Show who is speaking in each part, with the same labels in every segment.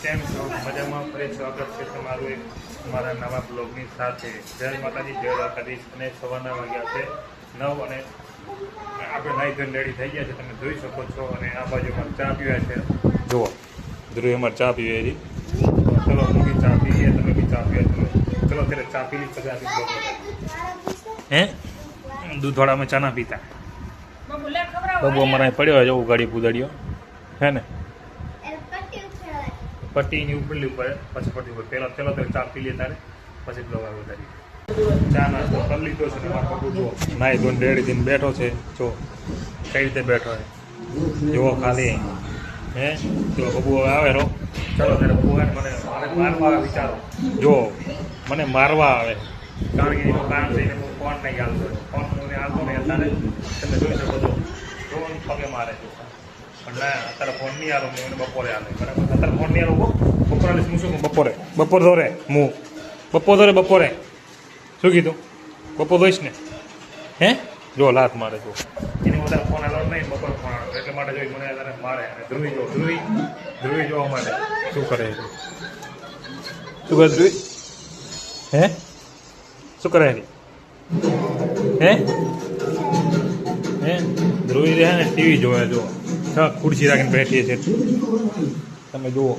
Speaker 1: કેમ છો? મજામાં? ફરી સ્વાગત છે તમારું એક અમારા નવા બ્લોગની સાથે. જય માતાજી, જય દ્વારકાધીશ. અને સવારના વાગ્યા છે 9 અને આપણે નાઈ ધોઈને રેડી થઈ ગયા છે, તમે જોઈ શકો છો. અને આ બાજુમાં ચા પીવા છે, જુઓ ધ્રુવ અમારે ચા પીવે છે. ચલો હું બી ચા પીએ, તમે બી ચા પીએ. ચલો ત્યારે ચા પી લીધી પછી આપી હે દૂધવાળામાં ચા ના પીતા. બબુ અમારે અહીં પડ્યો હોય જવું ગાડી કુદાડીઓ હે ને પટ્ટીની ઉપરલી ઉપર પછી પટ્ટી ઉપર પહેલાં તો ચા પી લે તારે પછી બ્લોગ આવે વધારી ચા નાસ્તો કરી લીધો છે. મારા પપ્પુ જો નાઈ ધોઈને રેડી થઈને બેઠો છે, જો કઈ રીતે બેઠો છે જુઓ ખાલી હે જો બબુ હવે આવે રો. ચલો ત્યારે બબુને મને મારવા આવે વિચારો, જો મને મારવા આવે કારણ કે એનું કારણ છે હું ફોન નહીં હાલતો, ફોન મને હાલતો નહીં અત્યારે તમે જોઈ શકો છો રોજ પગે મારે છે. પણ ના અત્યારે ફોન નહીં આલો, મને બપોરે હાલે બરાબર. અત્યારે ફોન નહીં આલો બપોરે હું શું બપોરે ધોરે હું બપોરે શું કીધું બપોર દઈશ ને હે જો લાત મારે જો એને વધારે ફોન આલો નહીં, બપોરે ફોન આલો એટલે માટે જોઈ મને અત્યારે મારે. ધ્રુવી જોવા માટે શું કરે છે, શું કરે ધ્રુવી હે શું કરે હે ધ્રુવી રહે ને ટીવી જોવે જો ખુરશી રાખીને બેઠી છે, તમે જુઓ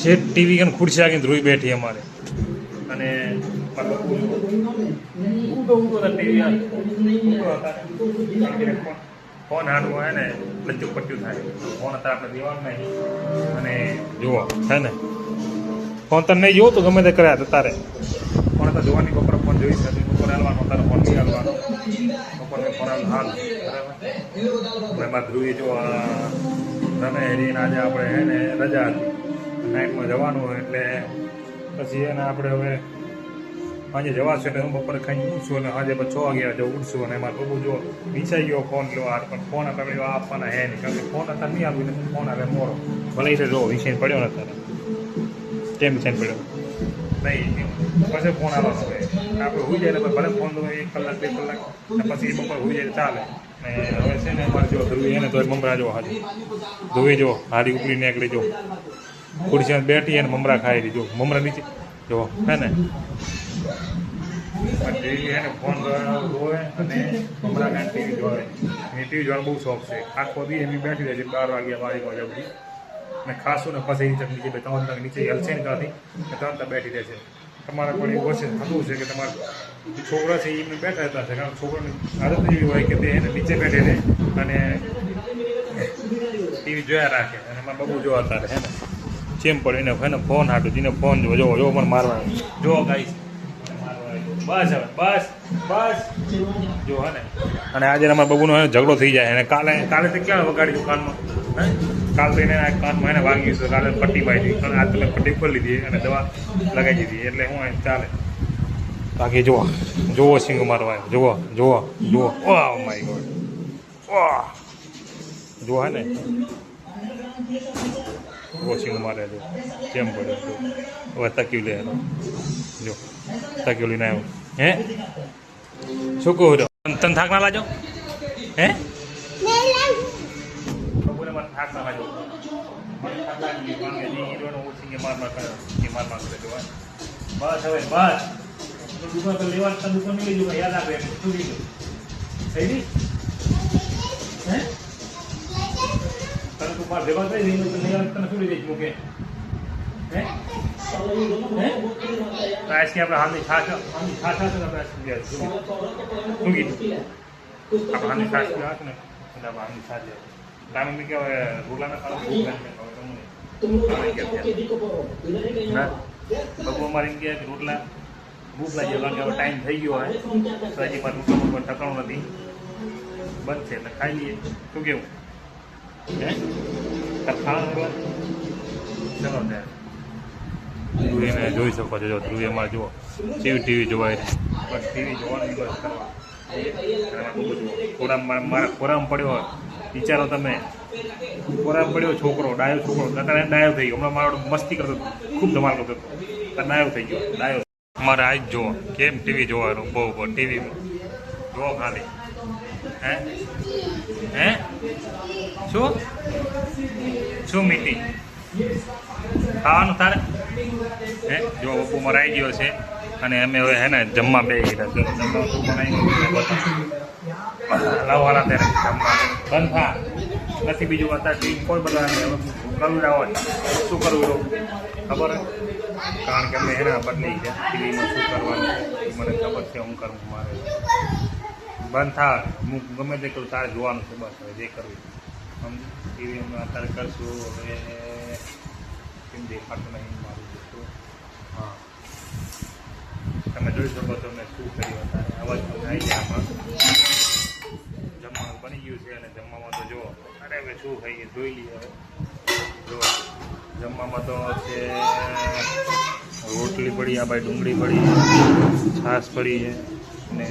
Speaker 1: શેઠ ટીવી અને ખુરશી રાખીને ધ્રુવી બેઠી અમારે. અને ફોન હાડવું હોય ને લચ્ચું પટ્યું થાય, ફોન અત્યારે આપણે દેવાનું નહીં. અને જુઓ હે ને ફોન તને નહીં જોવો તો ગમે તે કર્યા તારે ફોન તો જોવાની બપોરે ફોન જોઈશ ને બપોરે હાલવાનો તારે ફોન નહીં હાલવાનો બપોરે ફોન હાલ બરાબર. એમાં ધ્રુવી જો રમે હેરીને આજે આપણે હે ને રજા હતી નાઇટમાં જવાનું હોય એટલે પછી એને આપણે હવે આજે જવાશે એટલે હું બપોરે ખાઈને ઉઠશું અને આજે 6 વાગ્યા જો ઉઠશું. અને એમાં બબુ જો વિચાઈ ગયો ફોન લેવા હાર, પણ ફોન આપણે આપવાના હે નહીં કારણ કે ફોન અત્યારે નહીં આવ્યું એટલે ફોન આવે મોડો ભલે એટલે જો વિષય પડ્યો ને અત્યારે કેમ વિષય પડ્યો નહીં પછી ફોન આવવાનો હોય આપણે હોઈ જાય ને ભલે ફોન તો 1 કલાક 2 કલાક પછી બપોર હોઈ જાય ચાલે. અને હવે છે ને અમારે જો ધ્રુવી એને તો મમરા જો હાજર ધોવી જો હારી ઉપડી નીકળી જો ખુરશી બેઠી અને મમરા ખાઈ રહી જો મમરા નીચે જો હે ને એને ફોન જોવે અને મમરા ખાઈને ટીવી જોવે. એ ટીવી જોવાનો બહુ શોખ છે, આખો દી એમની બેઠી રહે છે 12 વાગ્યા વાગ્યા સુધી અને ખાસું ને પછી નીચે 3 તક નીચે હલશે ને ત્યાંથી 3 તક બેઠી રહે છે. તમારા પણ એવું હશે થતું છે કે તમારા છોકરા છે એમને બેઠા રહેતા છે કારણ છોકરાની આદત એવી હોય કે તે એને નીચે બેઠી રહે અને ટીવી જોયા રાખે. અને એમાં બબુ જોવા તારે હે ને ચેમ પડે એને હે ને ફોન હાટું જેને ફોન જો પણ મારવા જો ગાઈસ બસ હવે બસ જો હે ને. અને આજે અમારા બબુનો ઝઘડો થઈ જાય અને કાલે તો ક્યાં વગાડી કાનમાં હે કાલ તો એને કાનમાં એને વાગી ગયું કાલે પટ્ટી પાડી દીધી અને આજ તમે પટ્ટી ખોલી દીધી અને દવા લગાવી દીધી એટલે હું ચાલે. બાકી જુઓ સિંગ મારવા જુઓ વાહ માય ગોડ વાહ જુઓ હે ને વોશિંગ મારે જો કેમ પડ્યો જો હવે તક્યું લે જો તક્યું લઈને આવ્યો હે શું કહું રહ્યો તને થાક ના લાજો હે બપોરે મને થાક ના લાજો માર કરે બસ હવે બસ દુકાન તો લેવાનું દુકાન નહીં લેજો યાદ આપે શું કીધું સહી નહીં હે તને તું માર ભેગા થઈ જઈને તને શું લઈ જઈશ મૂકે હે પ્રાઇસ કે આપણે હાલની છાશ છે ને પ્રાઇસ શું કીધું આપણે હાલની છાશ પીવા ને એટલે આપણે હાલની છાશ ટાઈમ એમ કહેવાય રોટલાના બબુ અમારે એમ કહે કે રોટલા ભૂખ લાગી કારણ કે હવે ટાઈમ થઈ ગયો હોય તો હજી પાછું ઉપર ઠકાણું નથી બંધ છે એટલે ખાઈ લઈએ શું કેવું હે ખાવાનું ચલો ત્યારે ધ્રુવીને જોઈ શકો છો જો ધ્રુવી અમારે જુઓ કેવી ટીવી જોવાય બસ ટીવી જોવાની બસ કરવા મારા ખોરામાં પડ્યો હોય વિચારો તમે ખોરામાં પડ્યો છોકરો ડાયો છોકરો અત્યારે ડાયો થઈ ગયો હમણાં મારો મસ્તી કરતો ખૂબ ધમાલ કરતો હતો ડાયો થઈ ગયો ડાયો. અમારે આજ જુઓ કેમ ટીવી જોવાનું બહુ ટીવીમાં જુઓ ખાલી હે શું મીટિંગ ખાવાનું તારે હે જો બપુ મરાઈ ગયો છે અને અમે હવે હે ને જમવા બે ગયા જમવા શું બનાવી લાવવાના ત્યારે જમવા બંધ થા નથી બીજું અત્યારે કોઈ બધા કરવું ના હોય શું કરવું ખબર કારણ કે અમે એના બદલી છે ટીવીમાં શું કરવાનું મને ખબર છે હું કરવું મારે બંધ થા હું ગમે તે કરું તારે જોવાનું છે બસ હવે જે કરવું ટીવી અમે અત્યારે કરશું હવે કેમ દેખાતું નહીં મારું દોસ્તો હા તમે જોઈ શકો છો મેં શું કર્યું અત્યારે અવાજ પણ આવી જાય આમાં જમવાનું બની ગયું છે અને જમવામાં તો જુઓ અરે હવે શું ખાઈએ જોઈ લઈએ હવે જો જમવામાં તો છે રોટલી પડી આ ભાઈ ડુંગળી પડી છાશ પડી છે અને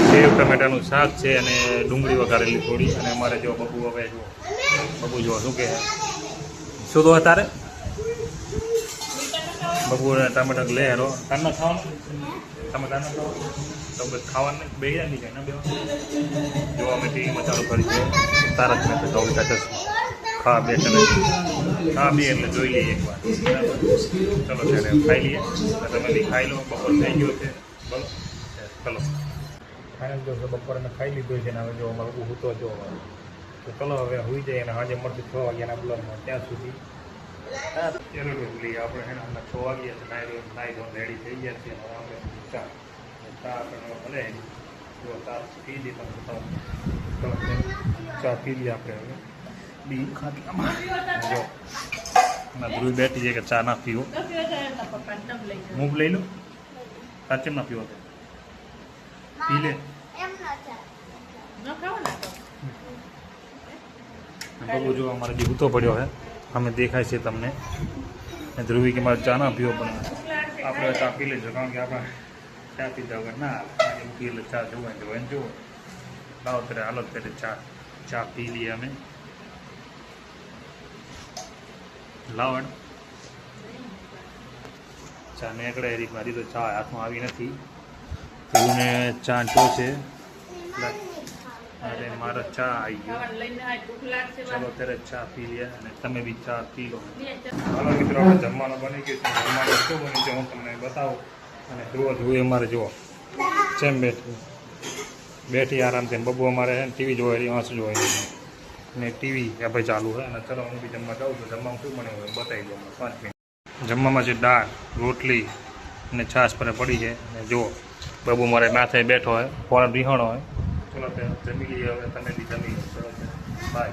Speaker 1: સેવ ટમેટાનું શાક છે અને ડુંગળી વઘારેલી થોડી અને અમારે જો બબુ હવે જુઓ બબુ જુઓ શું કહે શું તો તારે બબુ ટમેટા લે હેરો તારના ખાવાનું તમે તારના ખાવ તો બસ ખાવાનું નહીં બે નહીં જાય ને બે જો અમે ટીવીમાં ચાલુ કરી છે તારક મહેતા કા ઉલ્ટા ચશ્મા ખા બે ચલે ખા બે એટલે જોઈ લઈએ એકવાર ચલો ત્યારે ખાઈ લઈએ તમે બી ખાઈ લો બપોર થઈ ગયો છે બોલો ચલો ફાઇનલ જો બપોરે મેં ખાઈ લીધું છે ને હવે જો અમારે હું તો જો તો ચલો હવે હોઈ જાય અને આજે મળશે 6 વાગ્યાના બ્લોગમાં ત્યાં સુધી ચલો લઈએ આપણે હે હમણાં 6 વાગ્યા છે નાઈ ધોઈને રેડી થઈ ગયા છે આપણે ચા આપણે ભલે જો ચા પી લઈએ તમે ચા પી લઈએ આપણે હવે બી ખાતી જો ના ધ્રુવ બેઠી છે કે ચા ના પીવો હું લઈ લઉં ચા કેમ ના પીવો પી લે બબુ જો અમારે જે ઉતો પડ્યો હે અમે દેખાય છે તમને ધ્રુવી કે મારે ચા ના પીવો પણ આપણે ચા પી લેજો કારણ કે આપણે ચા પીધા વગર ના પી એટલે ચા જોવાય જુઓ લાવો ત્યારે હાલો ત્યારે ચા પી લઈએ અમે લાવણ ચા નીકળે એરી મારી તો ચા હાથમાં આવી નથી ધ્રુવને ચા છે અરે મારો ચા આવી ગયો ચલો ત્યારે ચા પી લે અને તમે બી ચા પી લો હાલો મિત્રો આપણે જમવાનું બની ગયું છે જમવાનું શું બન્યું છે હું તમને બતાવું અને ધ્રુવ અમારે જુઓ જેમ બેઠી આરામથી બબુ અમારે ટીવી જોવાયેલી વાંસ જોવાયેલી અને ટીવી ભાઈ ચાલુ હોય અને ચલો હું બી જમવા જાઉં છું જમવાનું શું બન્યું હોય બતાવી દઉં 5 મિનિટ જમવામાં છે દાળ રોટલી અને છાશ પર પડી છે અને જુઓ બબુ મારે માથે બેઠો હોય ફોન રીહણો હોય ચલો જમી લઈએ હવે તમે બી જમી ચલો બાય